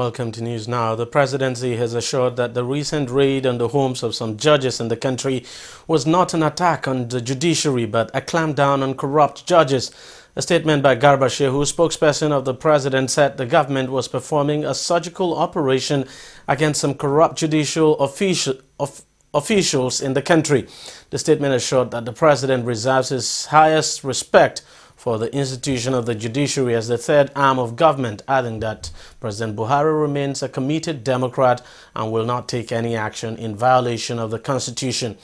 welcome to News Now. The presidency has assured that the recent raid on the homes of some judges in the country was not an attack on the judiciary but a clampdown on corrupt judges. A statement by Garba Shehu, spokesperson of the president, said the government was performing a surgical operation against some corrupt judicial officials in the country. The statement assured that the president reserves his highest respect for the institution of the judiciary as the third arm of government, adding that President Buhari remains a committed Democrat and will not take any action in violation of the Constitution.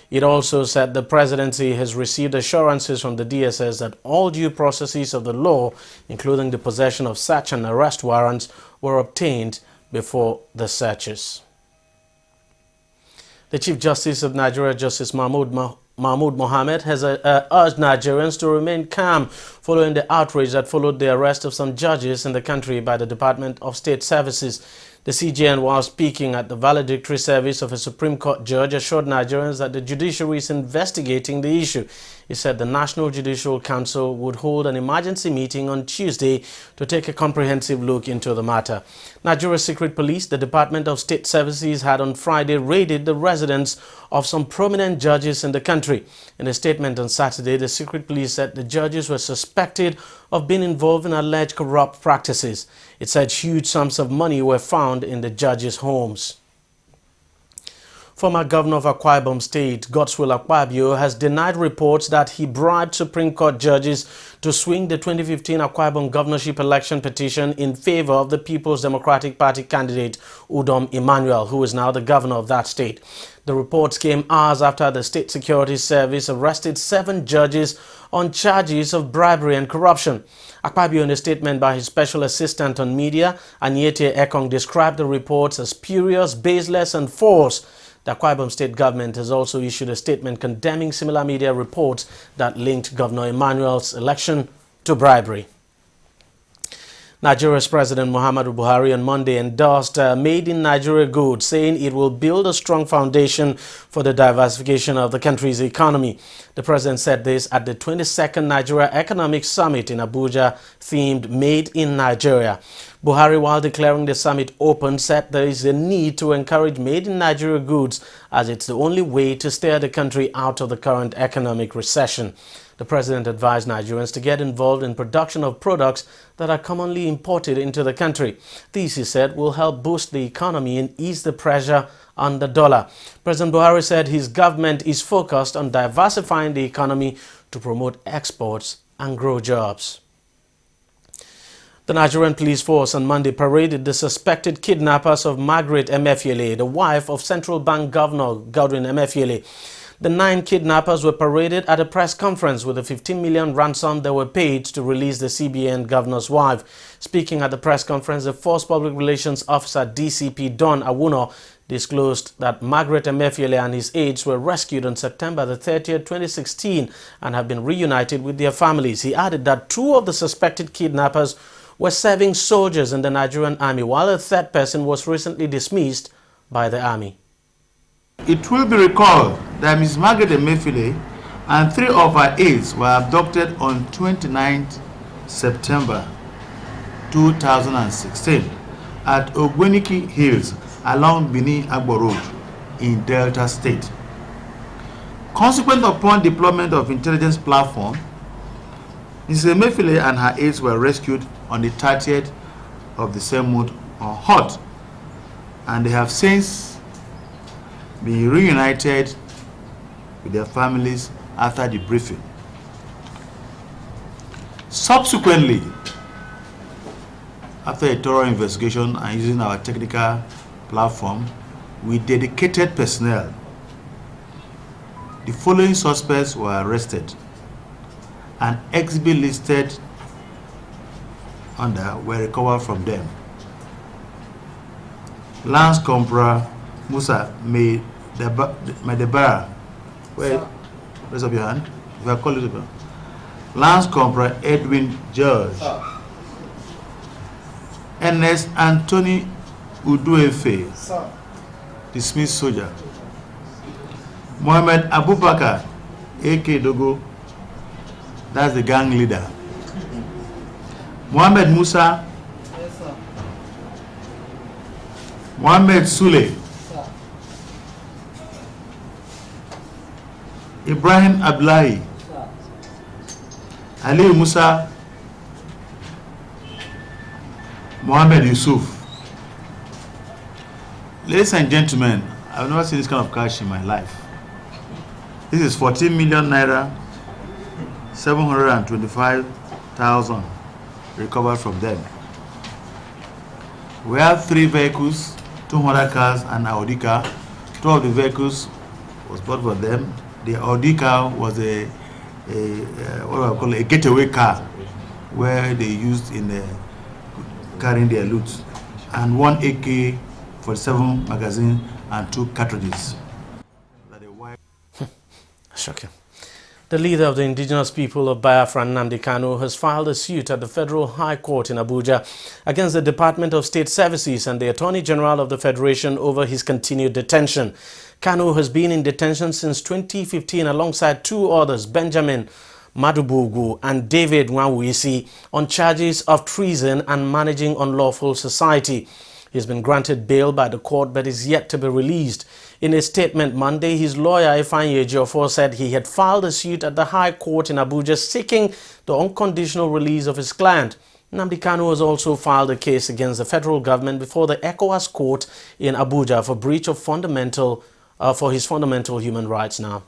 It also said the presidency has received assurances from the DSS that all due processes of the law, including the possession of search and arrest warrants, were obtained before the searches. The Chief Justice of Nigeria, Justice Mahmoud Mohammed, has urged Nigerians to remain calm following the outrage that followed the arrest of some judges in the country by the Department of State Services. The CJN, while speaking at the valedictory service of a Supreme Court judge, assured Nigerians that the judiciary is investigating the issue. He said the National Judicial Council would hold an emergency meeting on Tuesday to take a comprehensive look into the matter. Nigeria's Secret Police, the Department of State Services, had on Friday raided the residence of some prominent judges in the country. In a statement on Saturday, the Secret Police said the judges were suspected of being involved in alleged corrupt practices. It said huge sums of money were found in the judges' homes. Former Governor of Akwa Ibom State, Godswill Akpabio, has denied reports that he bribed Supreme Court judges to swing the 2015 Akwa Ibom governorship election petition in favor of the People's Democratic Party candidate Udom Emmanuel, who is now the governor of that state. The reports came hours after the State Security Service arrested 7 judges on charges of bribery and corruption. Akpabio, in a statement by his special assistant on media, Anyete Ekong, described the reports as spurious, baseless and false. The Akwa Ibom State government has also issued a statement condemning similar media reports that linked Governor Emmanuel's election to bribery. Nigeria's President Muhammadu Buhari on Monday endorsed Made in Nigeria goods, saying it will build a strong foundation for the diversification of the country's economy. The president said this at the 22nd Nigeria Economic Summit in Abuja, themed Made in Nigeria. Buhari, while declaring the summit open, said there is a need to encourage Made in Nigeria goods as it's the only way to steer the country out of the current economic recession. The president advised Nigerians to get involved in production of products that are commonly imported into the country. These, he said, will help boost the economy and ease the pressure on the dollar. President Buhari said his government is focused on diversifying the economy to promote exports and grow jobs. The Nigerian police force on Monday paraded the suspected kidnappers of Margaret Emefiele, the wife of Central Bank Governor Godwin Emefiele. The 9 kidnappers were paraded at a press conference with a 15 million ransom they were paid to release the CBN governor's wife. Speaking at the press conference, the Force Public Relations Officer DCP Don Awuno disclosed that Margaret Emefiele and his aides were rescued on September the 30th, 2016 and have been reunited with their families. He added that 2 of the suspected kidnappers were serving soldiers in the Nigerian army, while a 3rd person was recently dismissed by the army. It will be recalled that Ms. Margaret Emefiele and 3 of her aides were abducted on 29th September 2016 at Ogweniki Hills along Benin-Agbo Road in Delta State. Consequent upon deployment of intelligence platform, Ms. Emefiele and her aides were rescued on the 30th of the same month on HOT, and they have since been reunited with their families after the briefing. Subsequently, after a thorough investigation and using our technical platform with dedicated personnel, the following suspects were arrested and exhibits listed under were recovered from them. Lance Corporal Musa Medebara, raise up your hand. If I call you, Lance Corporal Edwin George, Ernest Anthony Uduefe, dismissed soldier. Mohammed Abubakar, AK Dogo, that's the gang leader. Mohammed Musa, Mohammed Sule, Ibrahim Abdullahi, Ali Musa, Mohammed Yusuf. Ladies and gentlemen, I've never seen this kind of cash in my life. This is 14 million naira, 725,000 recovered from them. We have 3 vehicles, 200 cars and Audi car. 2 of the vehicles was bought for them. The Audi car was a what do I call it, a getaway car where they used in carrying their loot, and 1 AK-47 magazine and 2 cartridges. Shocking. The leader of the indigenous people of Biafra, Nnamdi Kanu, has filed a suit at the Federal High Court in Abuja against the Department of State Services and the Attorney General of the Federation over his continued detention. Kanu has been in detention since 2015 alongside 2 others, Benjamin Madubugu and David Nwanwisi, on charges of treason and managing unlawful society. He has been granted bail by the court but is yet to be released. In a statement Monday, his lawyer Ifeanyi Ejiofor said he had filed a suit at the High Court in Abuja seeking the unconditional release of his client. Nnamdi Kanu has also filed a case against the federal government before the ECOWAS court in Abuja for breach of his fundamental human rights now.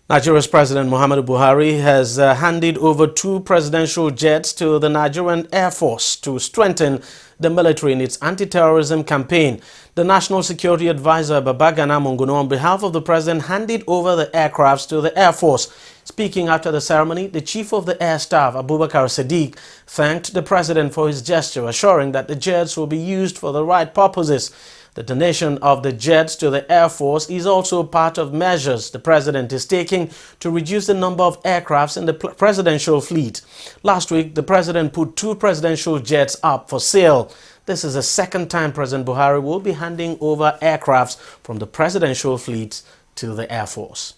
Nigeria's President Muhammadu Buhari has handed over 2 presidential jets to the Nigerian Air Force to strengthen the military in its anti-terrorism campaign. The National Security Advisor Babagana Monguno, on behalf of the President, handed over the aircrafts to the Air Force. Speaking after the ceremony, the Chief of the Air Staff, Abubakar Sadiq, thanked the President for his gesture, assuring that the jets will be used for the right purposes. The donation of the jets to the Air Force is also part of measures the President is taking to reduce the number of aircrafts in the presidential fleet. Last week, the President put 2 presidential jets up for sale. This is the second time President Buhari will be handing over aircrafts from the presidential fleet to the Air Force.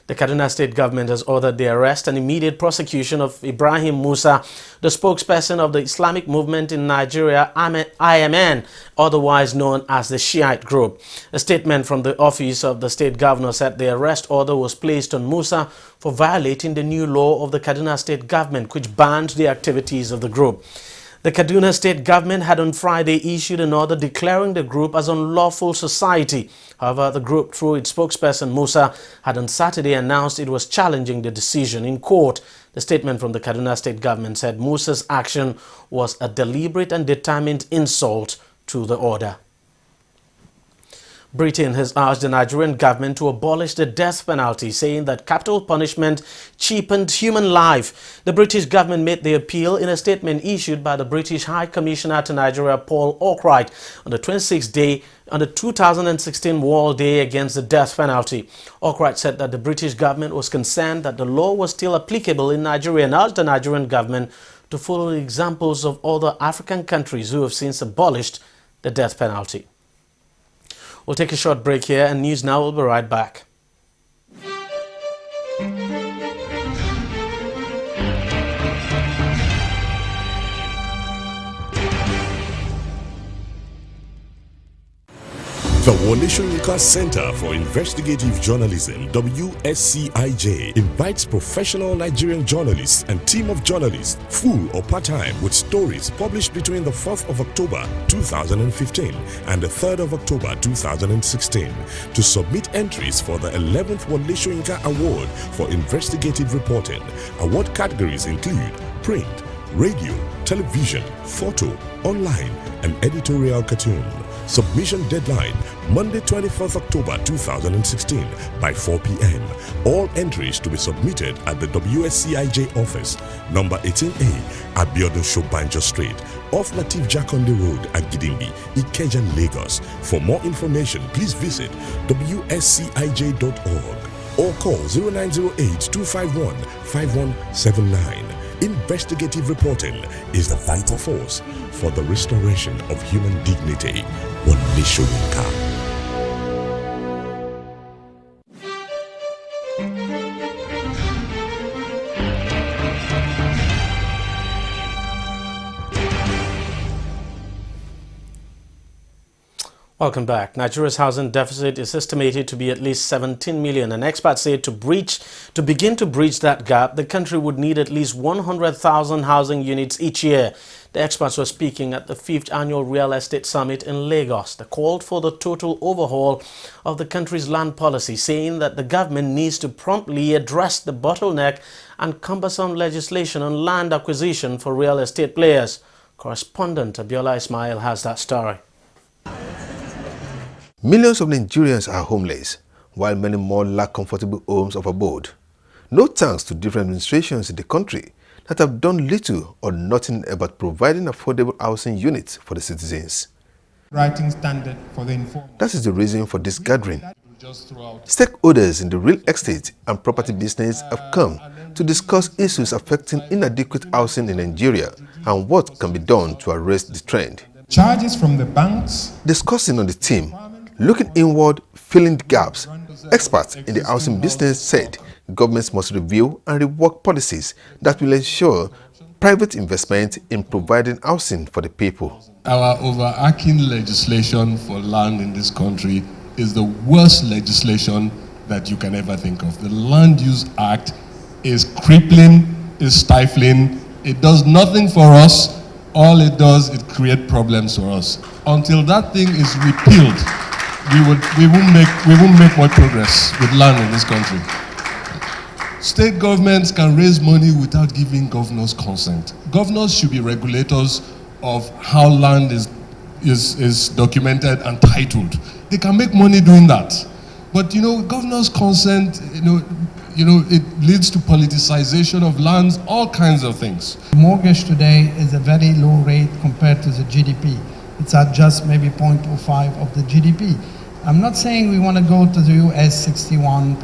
The Kaduna State government has ordered the arrest and immediate prosecution of Ibrahim Musa, the spokesperson of the Islamic movement in Nigeria, IMN, otherwise known as the Shiite group. A statement from the office of the state governor said the arrest order was placed on Musa for violating the new law of the Kaduna State government, which banned the activities of the group. The Kaduna State government had on Friday issued an order declaring the group as unlawful society. However, the group, through its spokesperson Musa, had on Saturday announced it was challenging the decision in court. The statement from the Kaduna State government said Musa's action was a deliberate and determined insult to the order. Britain has urged the Nigerian government to abolish the death penalty, saying that capital punishment cheapened human life. The British government made the appeal in a statement issued by the British High Commissioner to Nigeria, Paul Arkwright, on the 26th day on the 2016 World Day Against the Death Penalty. Arkwright said that the British government was concerned that the law was still applicable in Nigeria and urged the Nigerian government to follow the examples of other African countries who have since abolished the death penalty. We'll take a short break here, and News Now will be right back. The Wole Soyinka Center for Investigative Journalism, WSCIJ, invites professional Nigerian journalists and team of journalists, full or part-time, with stories published between the 4th of October 2015 and the 3rd of October 2016 to submit entries for the 11th Wole Soyinka Award for Investigative Reporting. Award categories include print, radio, television, photo, online, and editorial cartoon. Submission deadline Monday 24th October 2016 by 4 p.m. All entries to be submitted at the WSCIJ office, number 18A, Abiodun Shobanjo Street, off Latif Jakonde Road, Agidimbi, Ikeja, Lagos. For more information, please visit wscij.org or call 0908-251-5179. Investigative reporting is the vital force for the restoration of human dignity. Wole Soyinka. Welcome back. Nigeria's housing deficit is estimated to be at least 17 million, and experts say to begin to bridge that gap, the country would need at least 100,000 housing units each year. The experts were speaking at the 5th Annual Real Estate Summit in Lagos. They called for the total overhaul of the country's land policy, saying that the government needs to promptly address the bottleneck and cumbersome legislation on land acquisition for real estate players. Correspondent Abiola Ismail has that story. Millions of Nigerians are homeless, while many more lack comfortable homes of abode. No thanks to different administrations in the country that have done little or nothing about providing affordable housing units for the citizens. Writing standard for the informed. That is the reason for this gathering. Stakeholders in the real estate and property business have come to discuss issues affecting inadequate housing in Nigeria and what can be done to arrest the trend. Charges from the banks. Discussing on the theme, looking inward, filling the gaps, experts in the housing business said governments must review and rework policies that will ensure private investment in providing housing for the people. Our overarching legislation for land in this country is the worst legislation that you can ever think of. The Land Use Act is crippling, is stifling. It does nothing for us. All it does is create problems for us. Until that thing is repealed, we won't make much progress with land in this country. State governments can raise money without giving governors consent. Governors should be regulators of how land is documented and titled. They can make money doing that. But governors' consent, it leads to politicization of lands, all kinds of things. Mortgage today is a very low rate compared to the GDP. It's at just maybe 0.05 of the GDP. I'm not saying we want to go to the US 61%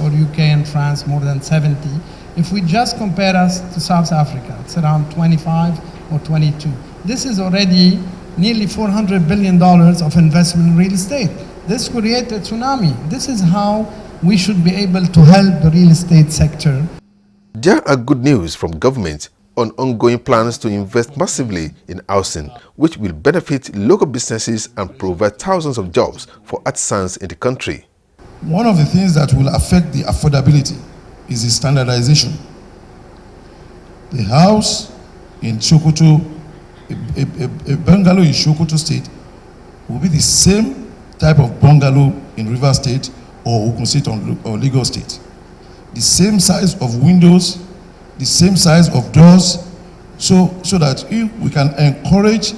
or UK and France more than 70. If we just compare us to South Africa, it's around 25 or 22. This is already nearly $400 billion of investment in real estate. This creates a tsunami. This is how we should be able to help the real estate sector. There are good news from government on ongoing plans to invest massively in housing, which will benefit local businesses and provide thousands of jobs for artisans in the country. One of the things that will affect the affordability is the standardization. The house in Sokoto, a bungalow in Sokoto State will be the same type of bungalow in River State or Ogun State or Lagos State. The same size of windows, the same size of doors, so that if we can encourage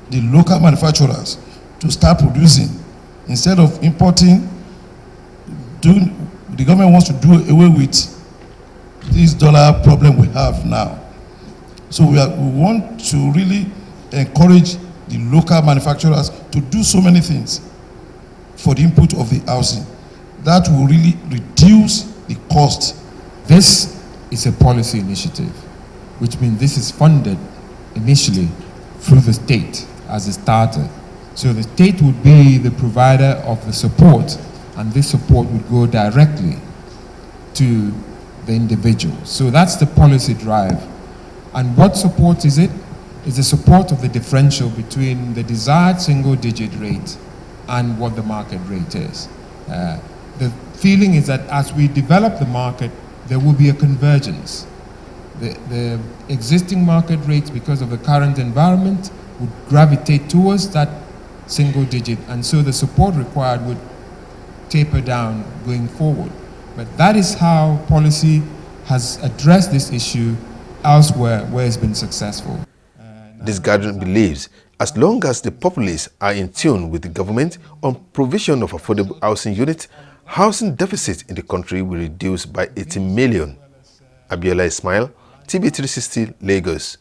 the local manufacturers to start producing instead of importing. The government wants to do away with this dollar problem we have now. So we want to really encourage the local manufacturers to do so many things for the input of the housing. That will really reduce the cost. This is a policy initiative, which means this is funded initially through the state as a starter. So the state would be the provider of the support, and this support would go directly to the individual. So that's the policy drive. And what support is it? It's the support of the differential between the desired single-digit rate and what the market rate is. The feeling is that as we develop the market, there will be a convergence. The existing market rates, because of the current environment, would gravitate towards that single digit, and so the support required would taper down going forward. But that is how policy has addressed this issue elsewhere where it's been successful. This gathering believes as long as the populace are in tune with the government on provision of affordable housing units, housing deficit in the country will reduce by 18 million. Abiola Ismail, TV360, Lagos.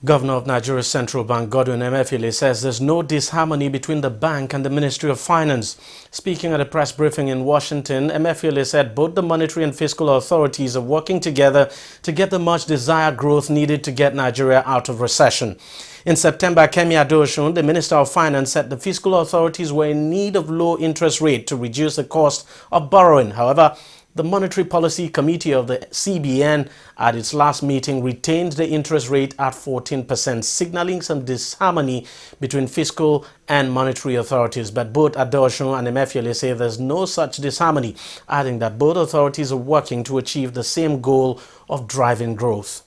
Governor of Nigeria's Central Bank, Godwin Emefiele, says there's no disharmony between the bank and the Ministry of Finance. Speaking at a press briefing in Washington, Emefiele said both the monetary and fiscal authorities are working together to get the much-desired growth needed to get Nigeria out of recession. In September, Kemi Adeosun, the Minister of Finance, said the fiscal authorities were in need of low interest rate to reduce the cost of borrowing. However, The Monetary Policy Committee of the CBN at its last meeting retained the interest rate at 14%, signaling some disharmony between fiscal and monetary authorities. But both Adoshun and Emefiele say there's no such disharmony, adding that both authorities are working to achieve the same goal of driving growth.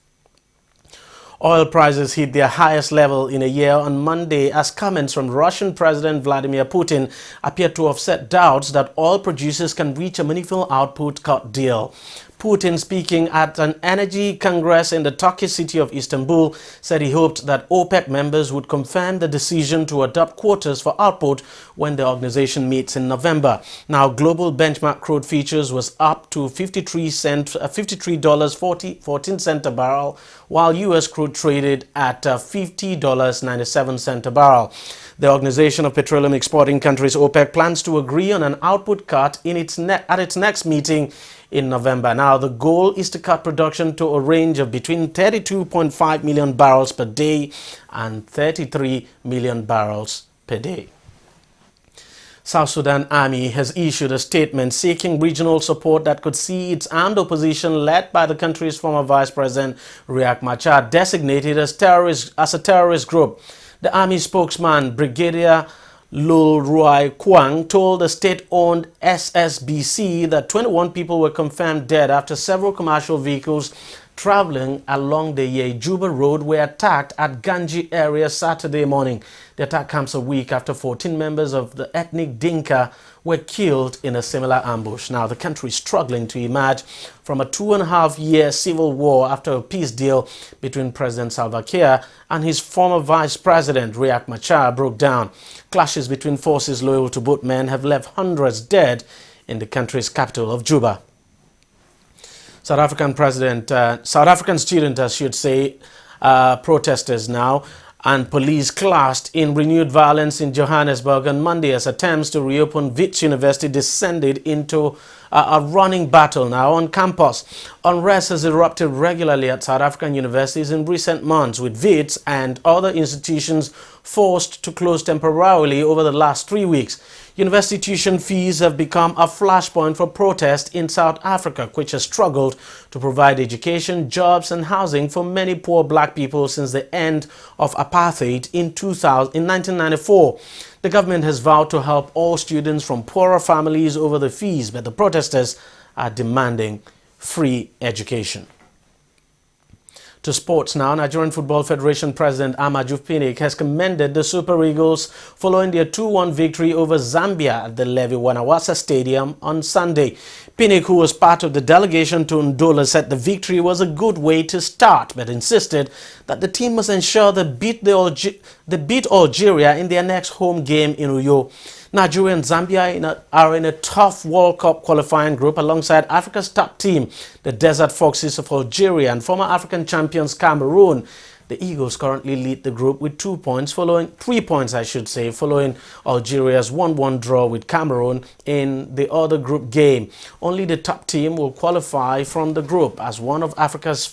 Oil prices hit their highest level in a year on Monday as comments from Russian President Vladimir Putin appear to offset doubts that oil producers can reach a meaningful output cut deal. Putin, speaking at an energy congress in the Turkish city of Istanbul, said he hoped that OPEC members would confirm the decision to adopt quotas for output when the organization meets in November. Now, global benchmark crude futures was up to $53.14 a barrel, while U.S. crude traded at $50.97 a barrel. The Organization of Petroleum Exporting Countries, OPEC, plans to agree on an output cut at its next meeting in November. Now, the goal is to cut production to a range of between 32.5 million barrels per day and 33 million barrels per day. South Sudan Army has issued a statement seeking regional support that could see its armed opposition, led by the country's former Vice President Riek Machar, designated as a terrorist group. The Army spokesman, Brigadier Lul Ruai Kwang, told the state-owned SSBC that 21 people were confirmed dead after several commercial vehicles traveling along the Yejuba Road were attacked at Ganji area Saturday morning. The attack comes a week after 14 members of the ethnic Dinka were killed in a similar ambush. Now, the country is struggling to emerge from a 2.5-year civil war after a peace deal between President Salva Kiir and his former Vice President Riek Machar broke down. Clashes between forces loyal to both men have left hundreds dead in the country's capital of Juba. South African student, I should say, protesters now and police clashed in renewed violence in Johannesburg on Monday as attempts to reopen Wits University descended into a running battle now on campus. Unrest has erupted regularly at South African universities in recent months, with Wits and other institutions forced to close temporarily over the last 3 weeks. University tuition fees have become a flashpoint for protest in South Africa, which has struggled to provide education, jobs and housing for many poor black people since the end of apartheid in 1994. The government has vowed to help all students from poorer families over the fees, but the protesters are demanding free education. To sports now, Nigerian Football Federation President Amaju Pinnick has commended the Super Eagles following their 2-1 victory over Zambia at the Levi Wanawasa Stadium on Sunday. Pinnick, who was part of the delegation to Ndola, said the victory was a good way to start, but insisted that the team must ensure they beat Algeria in their next home game in Uyo. Nigeria and Zambia are in a tough World Cup qualifying group alongside Africa's top team, the Desert Foxes of Algeria, and former African champions Cameroon. The Eagles currently lead the group with 3 points following Algeria's 1-1 draw with Cameroon in the other group game. Only the top team will qualify from the group as one of Africa's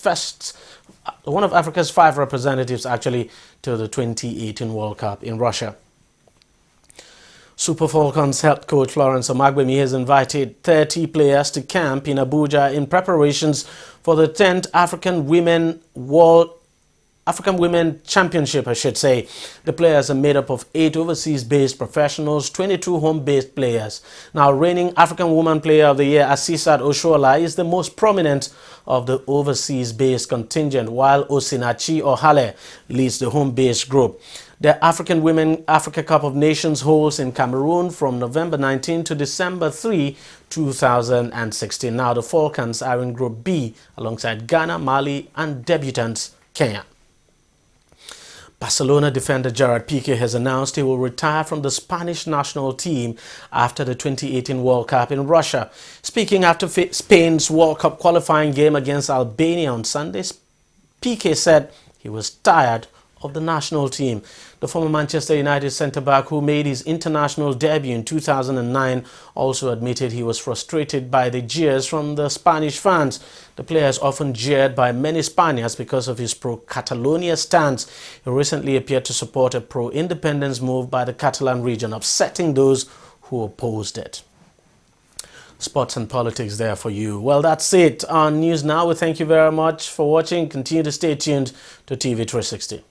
5 representatives actually to the 2018 World Cup in Russia. Super Falcons head coach Florence Omagbemi has invited 30 players to camp in Abuja in preparations for the 10th African Women Championship, I should say. The players are made up of 8 overseas-based professionals, 22 home-based players. Now, reigning African Woman Player of the Year, Asisat Oshoala, is the most prominent of the overseas-based contingent, while Osinachi Ohale leads the home-based group. The African Women Africa Cup of Nations holds in Cameroon from November 19 to December 3, 2016. Now, the Falcons are in Group B alongside Ghana, Mali, and debutants Kenya. Barcelona defender Gerard Piqué has announced he will retire from the Spanish national team after the 2018 World Cup in Russia. Speaking after Spain's World Cup qualifying game against Albania on Sunday, Piqué said he was tired of the national team. The former Manchester United centre-back, who made his international debut in 2009, also admitted he was frustrated by the jeers from the Spanish fans. The player is often jeered by many Spaniards because of his pro-Catalonia stance. He recently appeared to support a pro-independence move by the Catalan region, upsetting those who opposed it. sports and politics there for you. Well, that's it on News Now. We thank you very much for watching. Continue to stay tuned to TV360.